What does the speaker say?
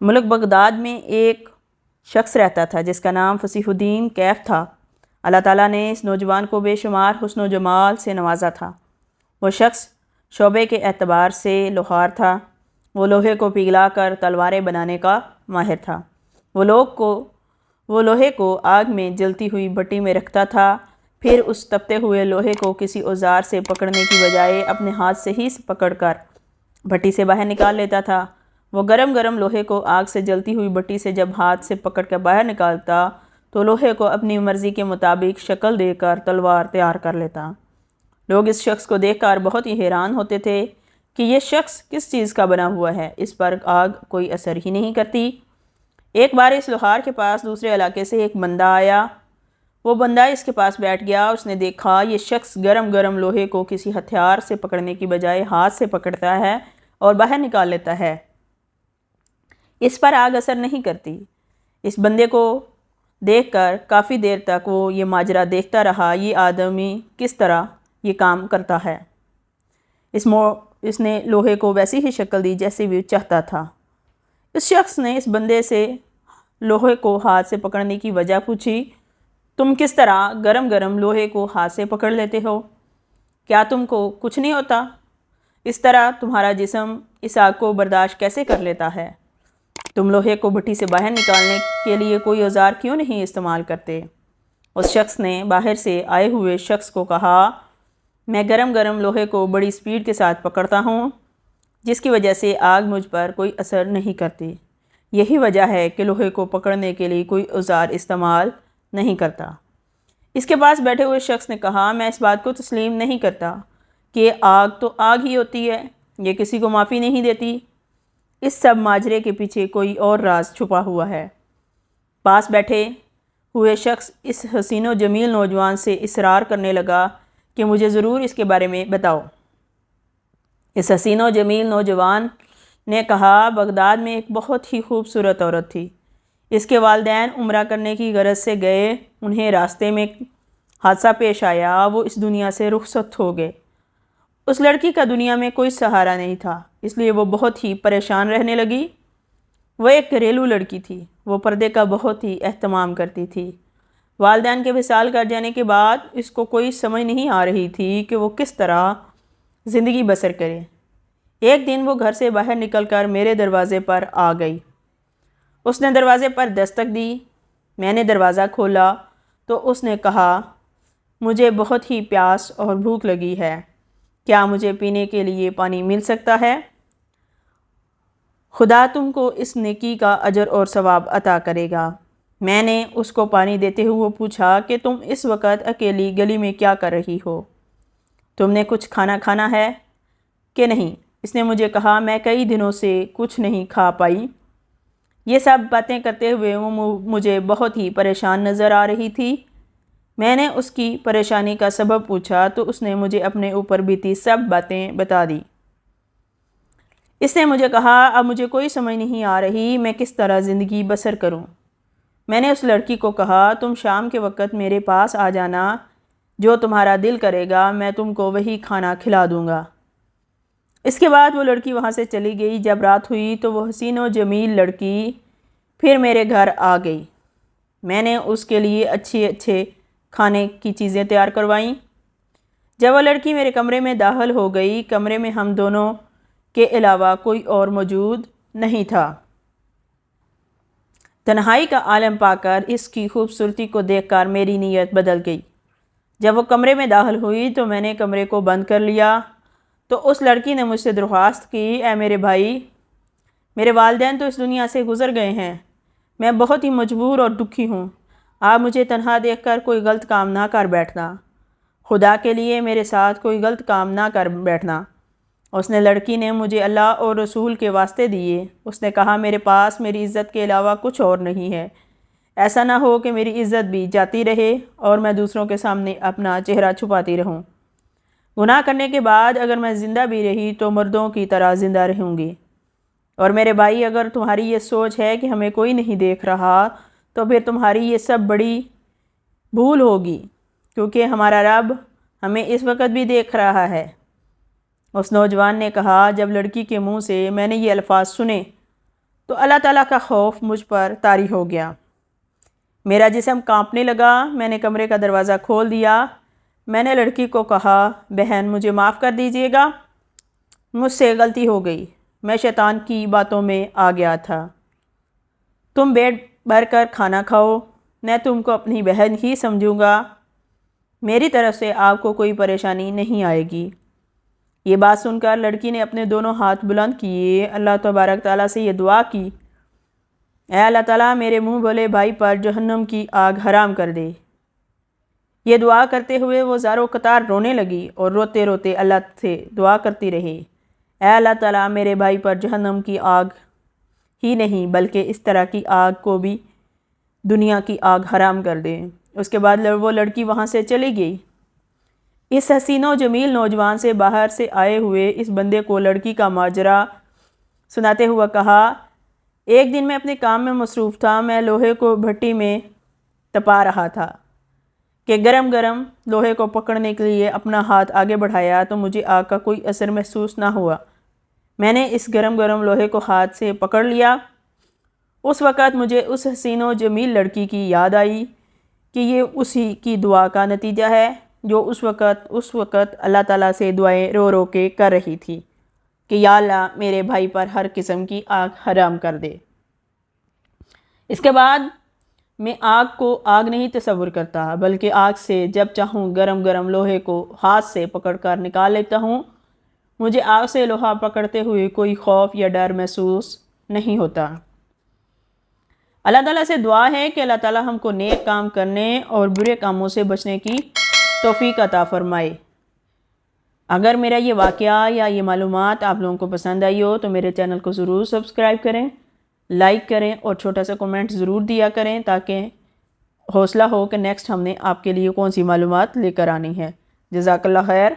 ملک Baghdad میں ایک شخص رہتا تھا جس کا نام فصیح الدین کیف تھا۔ اللہ تعالیٰ نے اس نوجوان کو بے شمار حسن و جمال سے نوازا تھا۔ وہ شخص شعبے کے اعتبار سے لوہار تھا۔ وہ لوہے کو پگھلا کر تلواریں بنانے کا ماہر تھا۔ وہ لوہے کو آگ میں جلتی ہوئی بھٹی میں رکھتا تھا، پھر اس تپتے ہوئے لوہے کو کسی اوزار سے پکڑنے کی بجائے اپنے ہاتھ سے ہی پکڑ کر بھٹی سے باہر نکال لیتا تھا۔ وہ گرم گرم لوہے کو آگ سے جلتی ہوئی بھٹی سے جب ہاتھ سے پکڑ کر باہر نکالتا تو لوہے کو اپنی مرضی کے مطابق شکل دے کر تلوار تیار کر لیتا۔ لوگ اس شخص کو دیکھ کر بہت ہی حیران ہوتے تھے کہ یہ شخص کس چیز کا بنا ہوا ہے، اس پر آگ کوئی اثر ہی نہیں کرتی۔ ایک بار اس لوہار کے پاس دوسرے علاقے سے ایک بندہ آیا۔ وہ بندہ اس کے پاس بیٹھ گیا۔ اس نے دیکھا یہ شخص گرم گرم لوہے کو کسی ہتھیار سے پکڑنے کی بجائے ہاتھ سے پکڑتا ہے اور باہر نکال لیتا ہے، اس پر آگ اثر نہیں کرتی۔ اس بندے کو دیکھ کر کافی دیر تک وہ یہ ماجرا دیکھتا رہا، یہ آدمی کس طرح یہ کام کرتا ہے۔ اس نے لوہے کو ویسی ہی شکل دی جیسے وہ چاہتا تھا۔ اس شخص نے اس بندے سے لوہے کو ہاتھ سے پکڑنے کی وجہ پوچھی۔ تم کس طرح گرم گرم لوہے کو ہاتھ سے پکڑ لیتے ہو؟ کیا تم کو کچھ نہیں ہوتا؟ اس طرح تمہارا جسم اس آگ کو برداشت کیسے کر لیتا ہے؟ تم لوہے کو بھٹی سے باہر نکالنے کے لیے کوئی اوزار کیوں نہیں استعمال کرتے؟ اس شخص نے باہر سے آئے ہوئے شخص کو کہا، میں گرم گرم لوہے کو بڑی سپیڈ کے ساتھ پکڑتا ہوں، جس کی وجہ سے آگ مجھ پر کوئی اثر نہیں کرتی۔ یہی وجہ ہے کہ لوہے کو پکڑنے کے لیے کوئی اوزار استعمال نہیں کرتا۔ اس کے پاس بیٹھے ہوئے شخص نے کہا، میں اس بات کو تسلیم نہیں کرتا کہ آگ تو آگ ہی ہوتی ہے، یہ کسی کو معافی نہیں دیتی۔ اس سب ماجرے کے پیچھے کوئی اور راز چھپا ہوا ہے۔ پاس بیٹھے ہوئے شخص اس حسین و جمیل نوجوان سے اصرار کرنے لگا کہ مجھے ضرور اس کے بارے میں بتاؤ۔ اس حسین و جمیل نوجوان نے کہا، بغداد میں ایک بہت ہی خوبصورت عورت تھی۔ اس کے والدین عمرہ کرنے کی غرض سے گئے، انہیں راستے میں حادثہ پیش آیا، وہ اس دنیا سے رخصت ہو گئے۔ اس لڑکی کا دنیا میں کوئی سہارا نہیں تھا، اس لیے وہ بہت ہی پریشان رہنے لگی۔ وہ ایک گھریلو لڑکی تھی، وہ پردے کا بہت ہی اہتمام کرتی تھی۔ والدین کے وصال کر جانے کے بعد اس کو کوئی سمجھ نہیں آ رہی تھی کہ وہ کس طرح زندگی بسر کرے۔ ایک دن وہ گھر سے باہر نکل کر میرے دروازے پر آ گئی۔ اس نے دروازے پر دستک دی۔ میں نے دروازہ کھولا تو اس نے کہا، مجھے بہت ہی پیاس اور بھوک لگی ہے، کیا مجھے پینے کے لیے پانی مل سکتا ہے؟ خدا تم کو اس نیکی کا اجر اور ثواب عطا کرے گا۔ میں نے اس کو پانی دیتے ہوئے پوچھا کہ تم اس وقت اکیلی گلی میں کیا کر رہی ہو؟ تم نے کچھ کھانا ہے کہ نہیں؟ اس نے مجھے کہا، میں کئی دنوں سے کچھ نہیں کھا پائی۔ یہ سب باتیں کرتے ہوئے وہ مجھے بہت ہی پریشان نظر آ رہی تھی۔ میں نے اس کی پریشانی کا سبب پوچھا تو اس نے مجھے اپنے اوپر بیتی سب باتیں بتا دی۔ اس نے مجھے کہا، اب مجھے کوئی سمجھ نہیں آ رہی میں کس طرح زندگی بسر کروں۔ میں نے اس لڑکی کو کہا، تم شام کے وقت میرے پاس آ جانا، جو تمہارا دل کرے گا میں تم کو وہی کھانا کھلا دوں گا۔ اس کے بعد وہ لڑکی وہاں سے چلی گئی۔ جب رات ہوئی تو وہ حسین و جمیل لڑکی پھر میرے گھر آ گئی۔ میں نے اس کے لیے اچھے کھانے کی چیزیں تیار کروائیں۔ جب وہ لڑکی میرے کمرے میں داخل ہو گئی، کمرے میں ہم دونوں کے علاوہ کوئی اور موجود نہیں تھا۔ تنہائی کا عالم پا کر اس کی خوبصورتی کو دیکھ کر میری نیت بدل گئی۔ جب وہ کمرے میں داخل ہوئی تو میں نے کمرے کو بند کر لیا تو اس لڑکی نے مجھ سے درخواست کی، اے میرے بھائی، میرے والدین تو اس دنیا سے گزر گئے ہیں، میں بہت ہی مجبور اور دکھی ہوں، آپ مجھے تنہا دیکھ کر کوئی غلط کام نہ کر بیٹھنا، خدا کے لیے میرے ساتھ کوئی غلط کام نہ کر بیٹھنا۔ اس نے لڑکی نے مجھے اللہ اور رسول کے واسطے دیے۔ اس نے کہا، میرے پاس میری عزت کے علاوہ کچھ اور نہیں ہے، ایسا نہ ہو کہ میری عزت بھی جاتی رہے اور میں دوسروں کے سامنے اپنا چہرہ چھپاتی رہوں۔ گناہ کرنے کے بعد اگر میں زندہ بھی رہی تو مردوں کی طرح زندہ رہوں گی۔ اور میرے بھائی، اگر تمہاری یہ سوچ ہے کہ ہمیں کوئی نہیں دیکھ رہا تو پھر تمہاری یہ سب بڑی بھول ہوگی، کیونکہ ہمارا رب ہمیں اس وقت بھی دیکھ رہا ہے۔ اس نوجوان نے کہا، جب لڑکی کے منہ سے میں نے یہ الفاظ سنے تو اللہ تعالیٰ کا خوف مجھ پر طاری ہو گیا۔ میرا جسم کانپنے لگا۔ میں نے کمرے کا دروازہ کھول دیا۔ میں نے لڑکی کو کہا، بہن مجھے معاف کر دیجیے گا، مجھ سے غلطی ہو گئی، میں شیطان کی باتوں میں آ گیا تھا۔ تم پیٹ بھر کر کھانا کھاؤ، میں تم کو اپنی بہن ہی سمجھوں گا، میری طرف سے آپ کو کوئی پریشانی نہیں آئے گی۔ یہ بات سن کر لڑکی نے اپنے دونوں ہاتھ بلند کیے، اللہ تبارک تعالیٰ سے یہ دعا کی، اے اللہ تعالیٰ میرے منہ بھولے بھائی پر جہنم کی آگ حرام کر دے۔ یہ دعا کرتے ہوئے وہ زاروں قطار رونے لگی اور روتے روتے اللہ سے دعا کرتی رہی، اے اللہ تعالیٰ میرے بھائی پر جہنم کی آگ ہی نہیں بلکہ اس طرح کی آگ کو بھی دنیا کی آگ حرام کر دے۔ اس کے بعد وہ لڑکی وہاں سے چلی گئی۔ اس حسین و جمیل نوجوان سے باہر سے آئے ہوئے اس بندے کو لڑکی کا ماجرا سناتے ہوا کہا، ایک دن میں اپنے کام میں مصروف تھا، میں لوہے کو بھٹی میں تپا رہا تھا کہ گرم گرم لوہے کو پکڑنے کے لیے اپنا ہاتھ آگے بڑھایا تو مجھے آگ کا کوئی اثر محسوس نہ ہوا۔ میں نے اس گرم گرم لوہے کو ہاتھ سے پکڑ لیا۔ اس وقت مجھے اس حسین و جمیل لڑکی کی یاد آئی کہ یہ اسی کی دعا کا نتیجہ ہے جو اس وقت اللہ تعالیٰ سے دعائیں رو رو کے کر رہی تھی کہ یا اللہ میرے بھائی پر ہر قسم کی آگ حرام کر دے۔ اس کے بعد میں آگ کو آگ نہیں تصور کرتا بلکہ آگ سے جب چاہوں گرم گرم لوہے کو ہاتھ سے پکڑ کر نکال لیتا ہوں۔ مجھے آگ سے لوہا پکڑتے ہوئے کوئی خوف یا ڈر محسوس نہیں ہوتا۔ اللہ تعالیٰ سے دعا ہے کہ اللہ تعالیٰ ہم کو نیک کام کرنے اور برے کاموں سے بچنے کی توفیق عطا فرمائے۔ اگر میرا یہ واقعہ یا یہ معلومات آپ لوگوں کو پسند آئی ہو تو میرے چینل کو ضرور سبسکرائب کریں، لائک کریں اور چھوٹا سا کومنٹ ضرور دیا کریں تاکہ حوصلہ ہو کہ نیکسٹ ہم نے آپ کے لیے کون سی معلومات لے کر آنی ہے۔ جزاک اللہ خیر۔